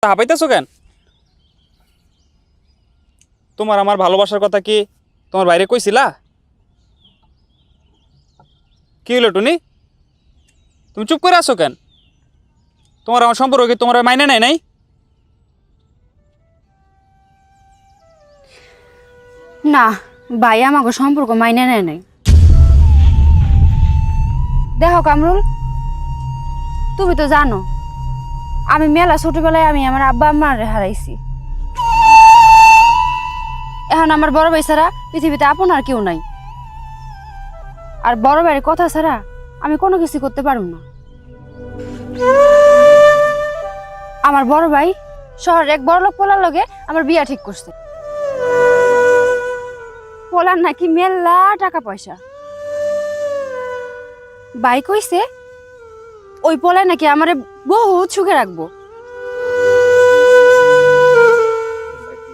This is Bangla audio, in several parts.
হাঁপাইতেছো কেন? তোমার আমার ভালোবাসার কথা কি তোমার বাইরে কইছিলা? কি হলো টুনি, তুমি চুপ করে আছো কেন? তোমার আমার সম্পর্ক কি তোমার মাইনে নেয় নাই? না ভাই, আমাকে সম্পর্ক মাইনে নেয় নাই। দেখো কামরুল, তুমি তো জানো আমি মেলা ছোটবেলায় আমার আব্বা আম্মারে হারাইছি। এখন আমার বড় ভাই ছাড়া পৃথিবীতে আপন আর কেউ নাই। আর বড় ভাইয়ের কথা ছাড়া আমি কোনো কিছু করতে পারব না। আমার বড় ভাই শহরের এক বড়লোক পোলার লগে আমার বিয়া ঠিক করছে। পোলার নাকি মেলা টাকা পয়সা। ভাই কইছে ওই পোলায় নাকি আমারে বহুত সুখে রাখবো।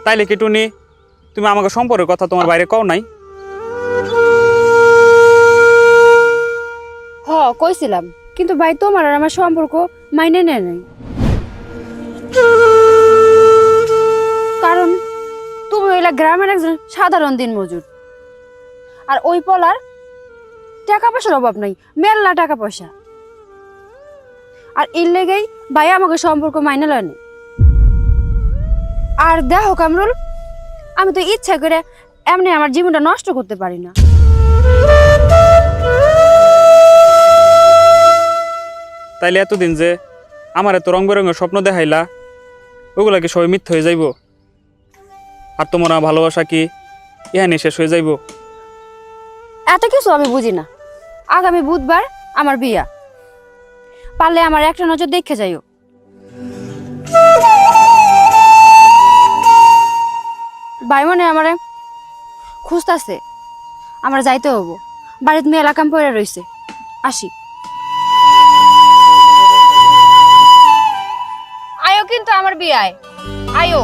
তাইলে কি টুনি তুমি আমাকে সম্পর্কের কথা তোমার বাইরে কও নাই? হ কইছিলাম, কিন্তু ভাই তোমার আর আমার সম্পর্ক মাইনে নেয় নাই। কারণ তুমি হইলা গ্রামের একজন সাধারণ দিনমজুর, আর ওই পোলার টাকা পয়সার অভাব নাই, মেলা টাকা পয়সা। আর এর লেগেই ভাই আমাকে সম্পর্ক মাইনে লয়নি। আর দেখো কামরুল, আমি তো ইচ্ছা করে এমনি আমার জীবনটা নষ্ট করতে পারি না। তাইলে এতদিন যে আমার এত রং বেরঙের স্বপ্ন দেখাইলা, ওগুলা কি সবাই মিথ্যা হয়ে যাইব? আর তোমার আমার ভালোবাসা কি এখানে শেষ হয়ে যাইব? এত কিছু আমি বুঝি না। আগামী বুধবার আমার বিয়া, পারলে আমার একটা নজর দেখে যাইও। ভাই মনে আমারে খুঁজতাছে, আমার যাইতে হবো। বাড়িতে মেয়ে এলাকাম পড়ে রইছে, আসি। আয়ো কিন্তু আমার বিয়ায়, আয়ো।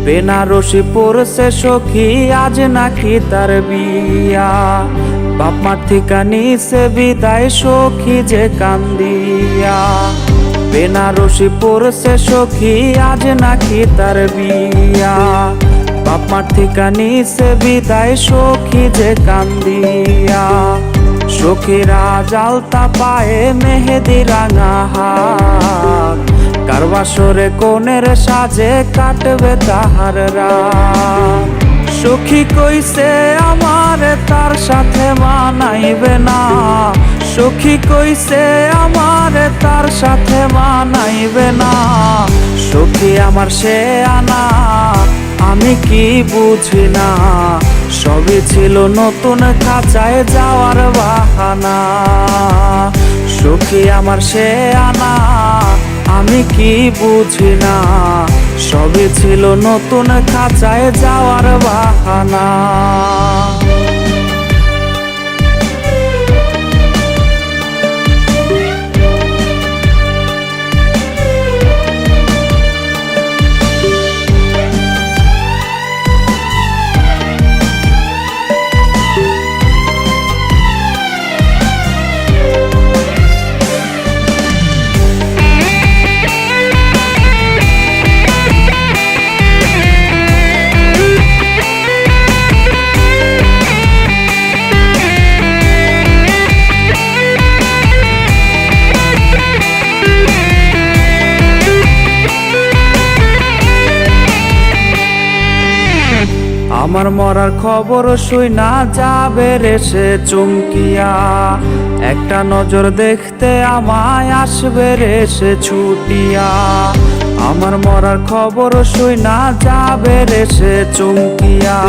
বেনারসি পড়ছে সখী, আজ নাকি তার বিয়া। বাপ মার থেকে নিছে বিদায়, সখী যে কান্দিয়া। বেনারসি পড়ছে সখী, আজ নাকি তার বিয়া। বাপ মার থেকে নিছে বিদায়, সখী যে কান্দিয়া। সখীরা জালতা পায়ে মেহেদি রাঙা হাত, কার বাসরে কোনের সাজে কাটবে তাহার রাত। সখী কইছে আমার তার সাথে মানাইবে না, সখী কইছে আমার তার সাথে মানাইবে না। সখী আমার সে আনা, আমি কি বুঝি না, সবই ছিল নতুন খাঁচায় যাওয়ার বাহানা। সখী আমার সে আনা, আমি কি বুঝি না, সবই ছিল নতুন খাঁচায় যাওয়ার বাহানা। আমার মরার খবর শুইনা যাবে রে সে চমকিয়া, একটা নজর দেখতে আমায় আসবে রে সে ছুটিয়া। আমার মরার খবর শুইনা যাবে রে সে চমকিয়া,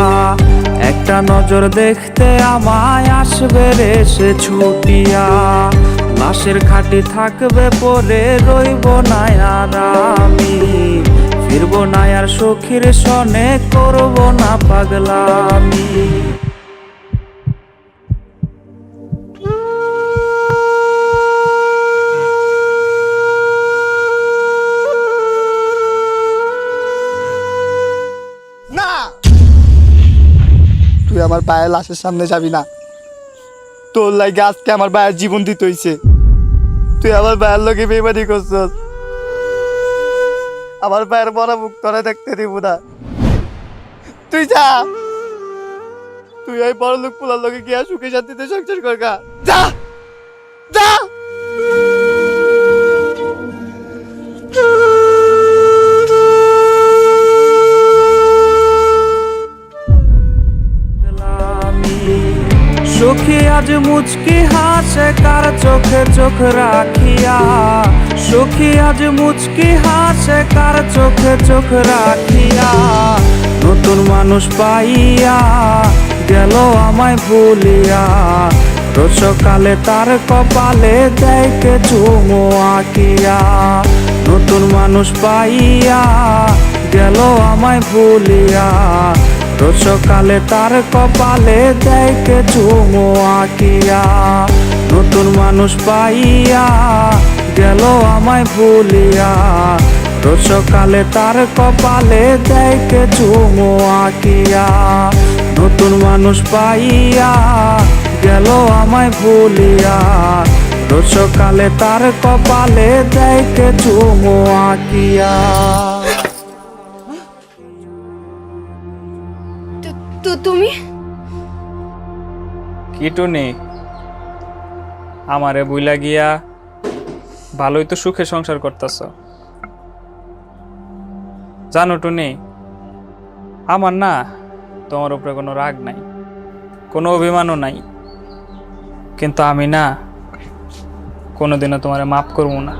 একটা নজর দেখতে আমায় আসবে রে সে ছুটিয়া। লাশের খাটি থাকবে পরে রইব না আর আমি, ফিরবো না আর সখীর সনে করব না পাগলামি। না, তুই আমার ভাইয়ের লাশের সামনে যাবি না। তোর লাগে আজকে আমার ভাইয়ের জীবন দিতে হইছে। তুই আমার ভাইয়ের লোকে বেমানি করছস। আমার ভাইয়ের মরা মুখ তোরে দেখতে দিব না। তুই যা, তুই ওই বড় লোক পোলার লোকে গিয়া সুখে শান্তিতে সংসার কর গা। যা যা। সখী আজ মুচকি হাসে কার চোখে চোখ রাখিয়া, সখী আজ মুচকি হাসে কার চোখে চোখ রাখিয়া, নতুন মানুষ পাইয়া গেল আমায় ভুলিয়া, রোজ সকালে তার কপালে দেখে চুমো আঁকিয়া, নতুন মানুষ পাইয়া গেল আমায় ভুলিয়া, রোজ সকালে তার কপালে দেখে চুমো আঁকিয়া, নতুন মানুষ পাইয়া গেল আমায় ভুলিয়া, রোজ সকালে তার কপালে দেখে চুমো আঁকিয়া, নতুন মানুষ পাইয়া গেল আমায় ভুলিয়া, রোজ সকালে তার কপালে দেখে চুমো আঁকিয়া। তুমি কি টুনি, আমারে বুইলা গিয়া ভালোই তো সুখে সংসার করতেছ। জানো টুনি, আমার না তোমার উপরে কোনো রাগ নাই, কোনো অভিমানও নাই, কিন্তু আমি না কোনোদিনও তোমারে মাফ করবো না।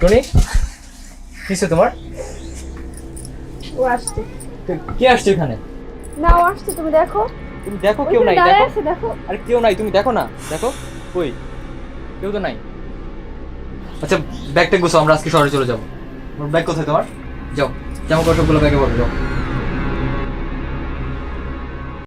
টনি, কিসে তোমার? ও আসছে কে আসছে এখানে? না, ও আসছে, তুমি দেখো। তুমি দেখো, কেউ নাই। দাঁড়ায় দেখো, আছে, দেখো। আরে কেউ নাই, তুমি দেখো না। দেখো কই, কেউ তো নাই। আচ্ছা, ব্যাগটা গুছো, আমরা আজকে শহরে চলে যাবো। ব্যাগ কোথায় তোমার? যাও, জামা কাপড় সবগুলো ব্যাগে ভরো, যাও।